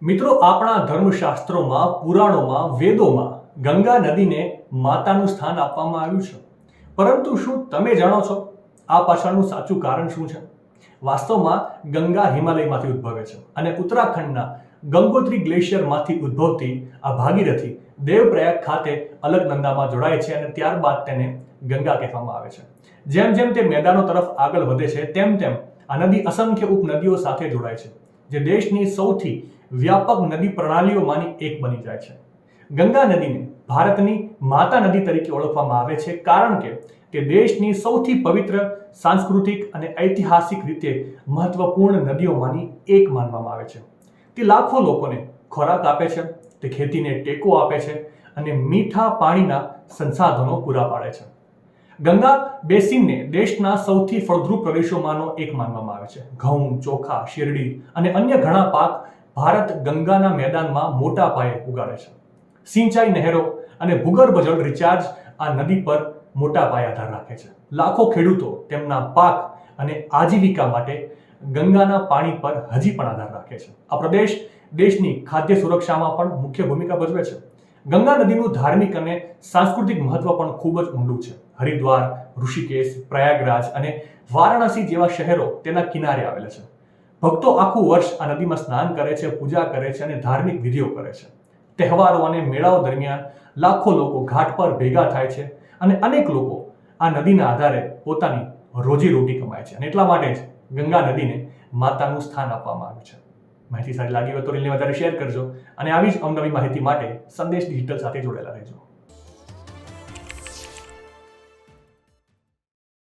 મિત્રો, આપણા ધર્મશાસ્ત્રોમાં, પુરાણોમાં, વેદોમાં ગંગા નદીને માતાનું સ્થાન આપવામાં આવ્યું છે. પરંતુ શું તમે જાણો છો આ પાછળનું સાચું કારણ શું છે? વાસ્તવમાં ગંગા હિમાલયમાંથી ઉદ્ભવે છે અને ઉત્તરાખંડના ગંગોત્રી ગ્લેશિયરમાંથી ઉદ્ભવતી આ ભાગીરથી દેવપ્રયાગ ખાતે અલકનંદામાં જોડાય છે અને ત્યારબાદ તેને ગંગા કહેવામાં આવે છે. જેમ જેમ તે મેદાનો તરફ આગળ વધે છે તેમ તેમ આ નદી અસંખ્ય ઉપનદીઓ સાથે જોડાય છે, જે દેશની સૌથી વ્યાપક નદી પ્રણાલીઓમાંની એક બની જાય છે. ગંગા નદીને ભારતની માતા નદી તરીકે ઓળખવામાં આવે છે કારણ કે તે દેશની સૌથી પવિત્ર, સાંસ્કૃતિક અને ઐતિહાસિક રીતે મહત્વપૂર્ણ નદીઓમાંની એક માનવામાં આવે છે. તે લાખો લોકોને ખોરાક આપે છે, તે ખેતીને ટેકો આપે છે અને મીઠા પાણીના સંસાધનો પૂરા પાડે છે. ગંગા બેસિનને દેશના સૌથી ફળદ્રુપ પ્રદેશોમાંનો એક માનવામાં આવે છે. ઘઉં, ચોખા, શેરડી અને અન્ય ઘણા પાક ભારત ગંગાના મેદાનમાં મોટા પાયે ઉગાડે છે. સિંચાઈ નહેરો અને ભૂગર્ભ જળ રિચાર્જ આ નદી પર મોટા પાયે આધાર રાખે છે. લાખો ખેડૂતો તેમના પાક અને આજીવિકા માટે ગંગાના પાણી પર હજી પણ આધાર રાખે છે. આ પ્રદેશ દેશની ખાદ્ય સુરક્ષામાં પણ મુખ્ય ભૂમિકા ભજવે છે. ગંગા નદીનું ધાર્મિક અને સાંસ્કૃતિક મહત્વ પણ ખૂબ જ ઊંડું છે. હરિદ્વાર, ઋષિકેશ, પ્રયાગરાજ અને વારાણસી જેવા શહેરો તેના કિનારે આવેલા છે. ભક્તો આખું વર્ષ આ નદીમાં સ્નાન કરે છે, પૂજા કરે છે અને ધાર્મિક વિધિઓ કરે છે. તહેવારો અને મેળાઓ દરમિયાન લાખો લોકો ઘાટ પર ભેગા થાય છે અને અનેક લોકો આ નદીના આધારે પોતાની રોજીરોટી કમાય છે. અને એટલા માટે જ ગંગા નદીને માતાનું સ્થાન આપવામાં આવ્યું છે. માહિતી સારી લાગી હોય તો રીલને વધારે શેર કરજો અને આવી જ અવનવી માહિતી માટે સંદેશ ડિજિટલ સાથે જોડાયેલા રહેજો.